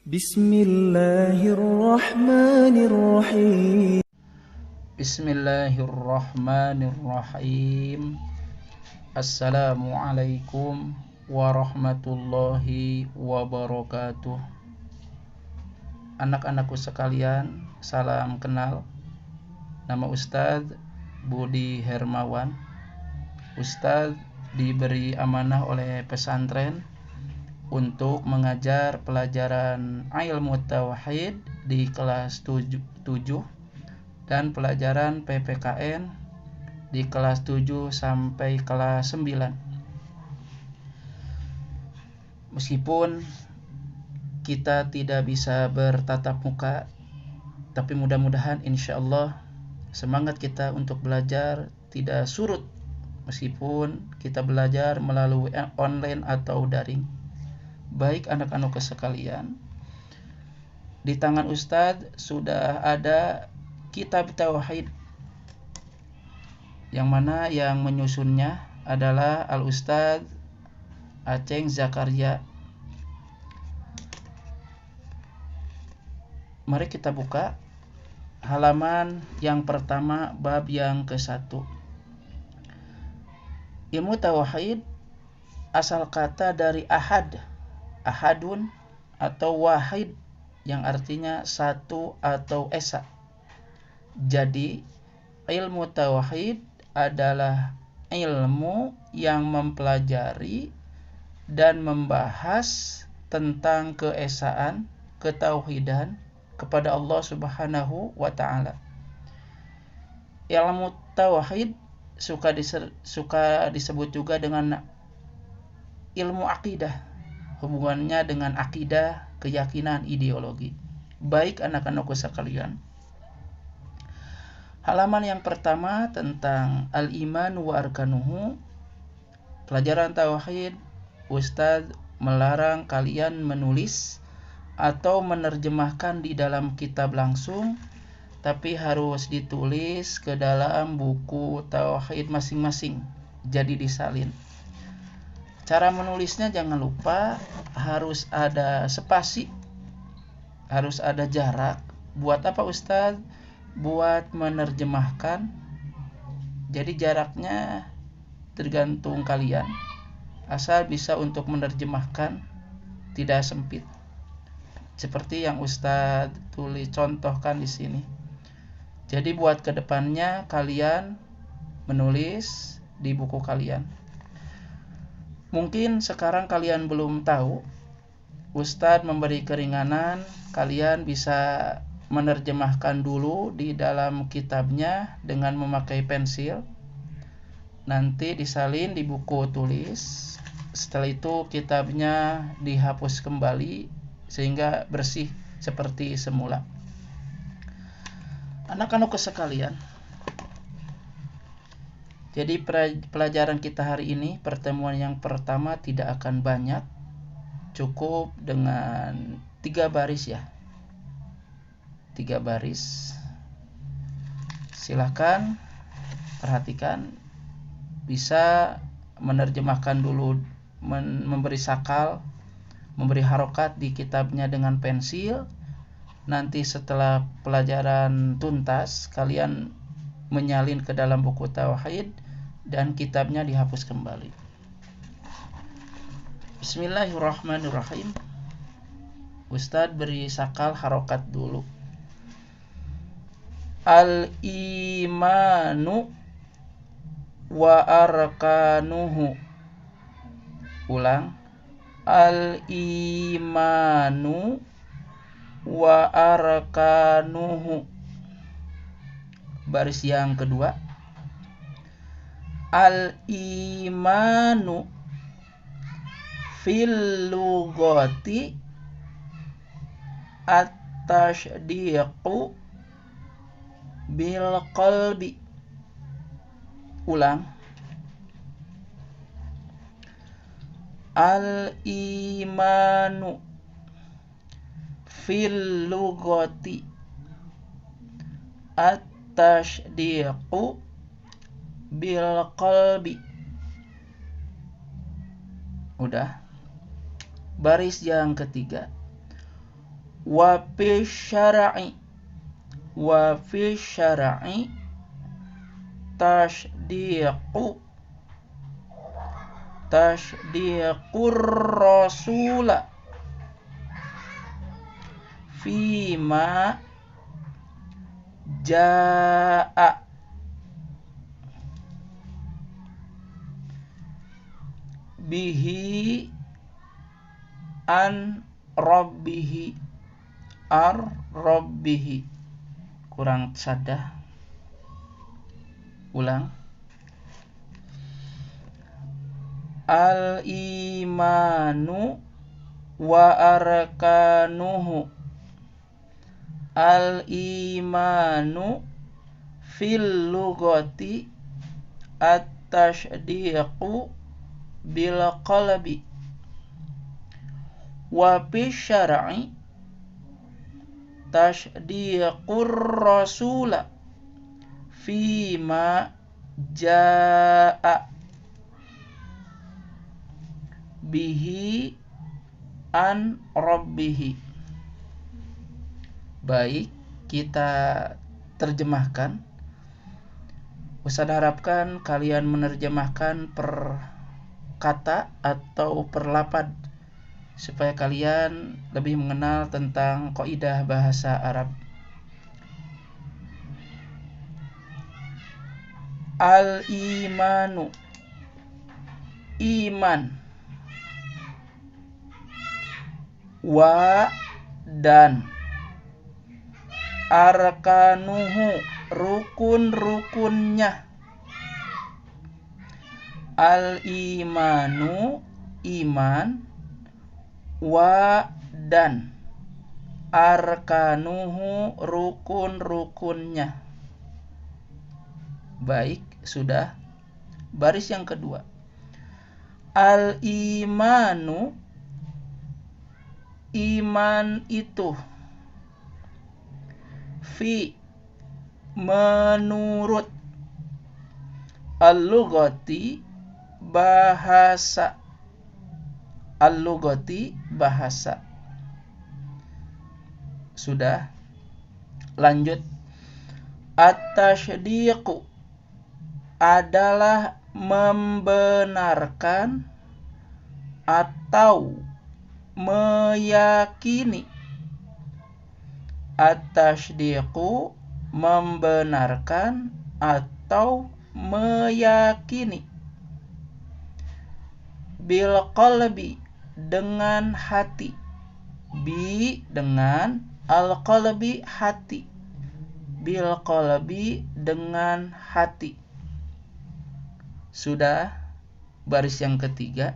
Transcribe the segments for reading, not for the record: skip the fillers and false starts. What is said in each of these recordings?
Bismillahirrahmanirrahim. Bismillahirrahmanirrahim. Assalamualaikum warahmatullahi wabarakatuh. Anak-anakku sekalian, salam kenal. Nama Ustadz Budi Hermawan. Ustadz diberi amanah oleh pesantren untuk mengajar pelajaran ilmu tauhid di kelas 7 dan pelajaran PPKN di kelas 7 sampai kelas 9. Meskipun kita tidak bisa bertatap muka, tapi mudah-mudahan insya Allah semangat kita untuk belajar tidak surut meskipun kita belajar melalui online atau daring. Baik anak-anak sekalian, di tangan Ustadz sudah ada kitab tauhid, yang mana yang menyusunnya adalah Al-Ustadz Aceng Zakaria. Mari kita buka halaman yang pertama, bab yang ke-1. Ilmu tauhid asal kata dari ahadun atau wahid, yang artinya satu atau esa. Jadi ilmu tauhid adalah ilmu yang mempelajari dan membahas tentang keesaan, ketauhidan kepada Allah Subhanahu wa ta'ala. Ilmu tauhid suka disebut juga dengan ilmu akidah, hubungannya dengan akidah, keyakinan, ideologi. Baik anak-anakku sekalian, halaman yang pertama tentang al-iman wa arkanuhu, pelajaran tauhid. Ustadz melarang kalian menulis atau menerjemahkan di dalam kitab langsung, tapi harus ditulis ke dalam buku tauhid masing-masing, jadi disalin. Cara menulisnya jangan lupa harus ada spasi, harus ada jarak. Buat apa Ustadz? Buat menerjemahkan. Jadi jaraknya tergantung kalian, asal bisa untuk menerjemahkan, tidak sempit. Seperti yang Ustadz contohkan di sini. Jadi buat kedepannya kalian menulis di buku kalian. Mungkin sekarang kalian belum tahu, Ustadz memberi keringanan, kalian bisa menerjemahkan dulu di dalam kitabnya dengan memakai pensil. Nanti disalin di buku tulis. Setelah itu kitabnya dihapus kembali sehingga bersih seperti semula. Anak-anak sekalian, jadi pelajaran kita hari ini, pertemuan yang pertama tidak akan banyak, cukup dengan 3 baris ya. 3 baris. Silahkan perhatikan, bisa menerjemahkan dulu, memberi sakal, memberi harokat di kitabnya dengan pensil. Nanti setelah pelajaran tuntas, kalian menyalin ke dalam buku tauhid dan kitabnya dihapus kembali. Bismillahirrahmanirrahim. Ustadz beri sakal harokat dulu. Al-imanu wa arkanuhu. Ulang. Al-imanu wa arkanuhu. Baris yang kedua. Al-imanu fil lughati at-tasdiqu bil qalbi. Ulang. Al-imanu fil lughati at-tasdiqu bil qalbi. Udah. Baris yang ketiga. wa fi syar'i tasdiqur rasula fima jaa bihi an rabbihi kurang saddah. Ulang. Al imanu wa arkanuhu. Al imanu fil lughati at-tasdiqu bil qalbi wa fi syar'i tasdiqur rasula fima jaa bihi an rabbihi. Baik, kita terjemahkan. Ustaz harapkan kalian menerjemahkan per kata atau per lafaz supaya kalian lebih mengenal tentang kaidah bahasa Arab. Al-imanu, iman. Wa, dan. Arkanuhu, rukun-rukunnya. Al-imanu, iman. Wa, dan. Arkanuhu, rukun-rukunnya. Baik, sudah. Baris yang kedua. Al-imanu, iman itu. Fi, menurut. Al-lughati, bahasa. Al-lughati, bahasa. Sudah. Lanjut. At-tasdiqu adalah membenarkan atau meyakini. At-tasdiqu, membenarkan atau meyakini. Bil qalbi, dengan hati. Bi, dengan. Al-qalbi, hati. Bil qalbi, dengan hati. Sudah. Baris yang ketiga.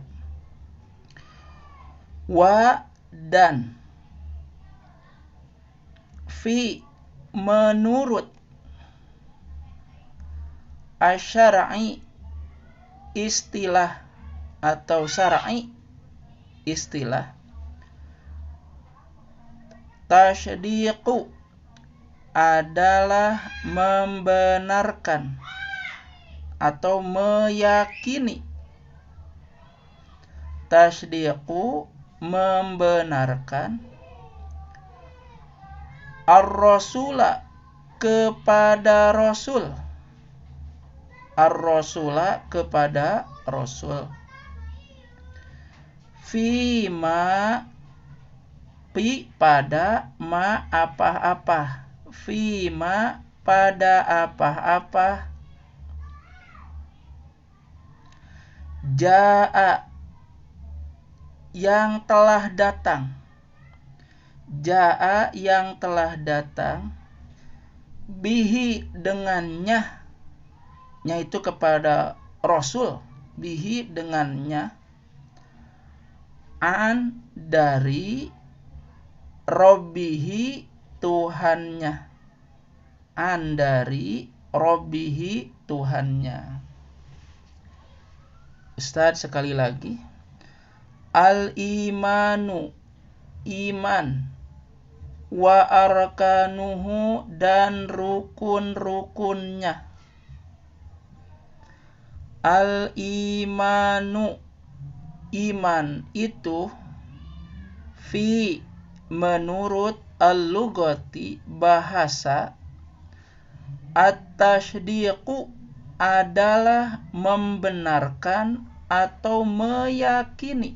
Wa, dan. Fi, menurut. Asyar'i, istilah atau syar'i, istilah. Tasdiqu adalah membenarkan atau meyakini. Tasdiqu, membenarkan. Ar-rasula, kepada rasul. Ar-rasula, kepada rasul. Fima, pi, pada. Ma, apa-apa. Fima, pada apa-apa. Jaa, yang telah datang. Jaa, yang telah datang. Bihi, dengannya. Nya itu kepada rasul. Bihi, dengannya. An, dari. Rabbihi, Tuhannya. An, dari. Rabbihi, Tuhannya. Ustaz sekali lagi. Al-imanu, iman. Wa arkanuhu, dan rukun-rukunnya. Al-imanu, iman itu. Fi, menurut al-lughati bahasa, at-tasdiqu adalah membenarkan atau meyakini,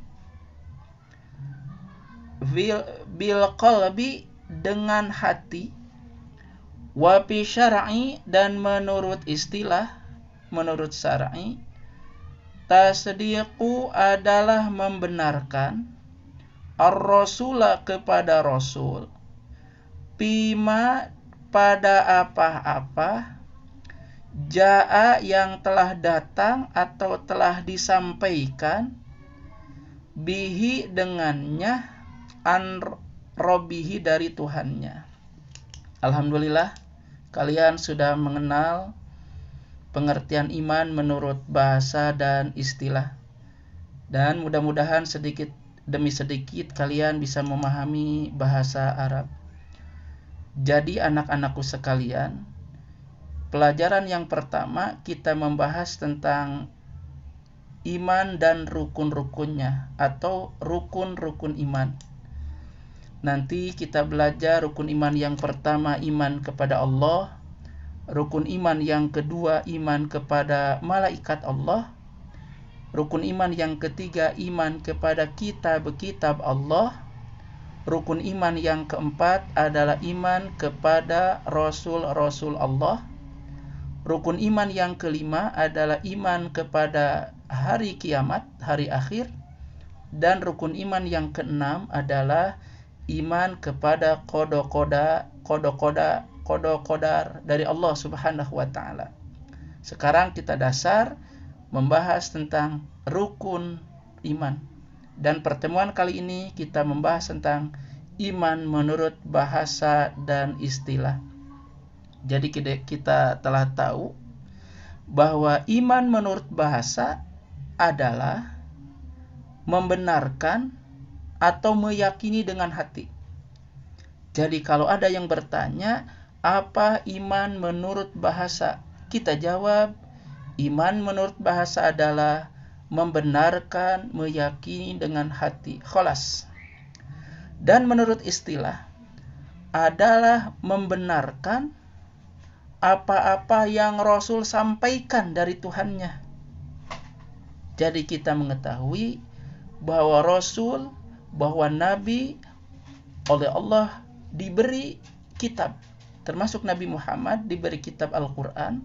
bil qalbi dengan hati, wa fi syar'i dan menurut istilah, menurut syar'i, tasdiqu adalah membenarkan ar-rasula kepada rasul, bima pada apa-apa, jaa yang telah datang atau telah disampaikan, bihi dengannya, an robbihi dari Tuhannya. Alhamdulillah, kalian sudah mengenal pengertian iman menurut bahasa dan istilah. Dan mudah-mudahan sedikit demi sedikit kalian bisa memahami bahasa Arab. Jadi anak-anakku sekalian, pelajaran yang pertama kita membahas tentang iman dan rukun-rukunnya atau rukun-rukun iman. Nanti kita belajar rukun iman yang pertama, iman kepada Allah. Rukun iman yang kedua, iman kepada malaikat Allah. Rukun iman yang ketiga, iman kepada kitab-kitab Allah. Rukun iman yang keempat adalah iman kepada rasul-rasul Allah. Rukun iman yang kelima adalah iman kepada hari kiamat, hari akhir. Dan rukun iman yang keenam adalah iman kepada qada-qadar dari Allah Subhanahu wa taala. Sekarang kita dasar membahas tentang rukun iman. Dan pertemuan kali ini kita membahas tentang iman menurut bahasa dan istilah. Jadi kita telah tahu bahwa iman menurut bahasa adalah membenarkan atau meyakini dengan hati. Jadi kalau ada yang bertanya, apa iman menurut bahasa? Kita jawab, iman menurut bahasa adalah membenarkan, meyakini dengan hati. Kholas. Dan menurut istilah adalah membenarkan apa-apa yang Rasul sampaikan dari Tuhannya. Jadi kita mengetahui bahwa Rasul, bahwa Nabi oleh Allah diberi kitab, termasuk Nabi Muhammad diberi kitab Al-Quran,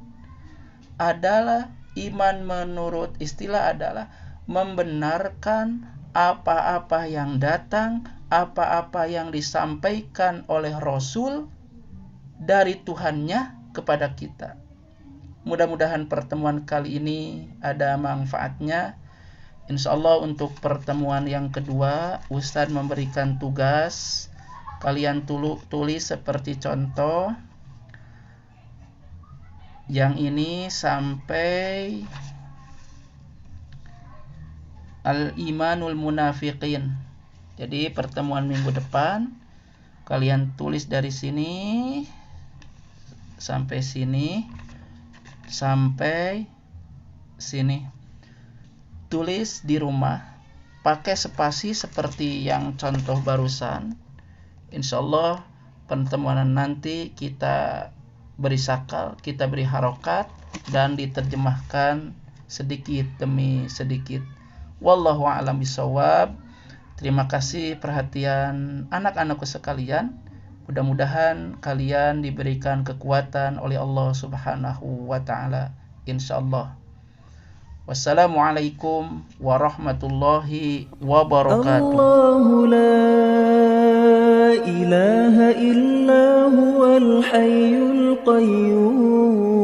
adalah iman menurut istilah adalah membenarkan apa-apa yang datang, apa-apa yang disampaikan oleh Rasul dari Tuhannya kepada kita. Mudah-mudahan pertemuan kali ini ada manfaatnya. Insyaallah untuk pertemuan yang kedua, Ustadz memberikan tugas. Kalian tulis seperti contoh. Yang ini sampai al-imanul munafiqin. Jadi pertemuan minggu depan kalian tulis dari sini sampai sini sampai sini. Tulis di rumah, pakai spasi seperti yang contoh barusan. Insyaallah pertemuan nanti kita beri sakal, kita beri harokat dan diterjemahkan sedikit demi sedikit. Wallahu a'lam bishawab. Terima kasih perhatian anak-anakku sekalian. Mudah-mudahan kalian diberikan kekuatan oleh Allah Subhanahu wa taala insyaallah. Wassalamualaikum warahmatullahi wabarakatuh. Allahu la ilaha illa huwal hayyul qayyum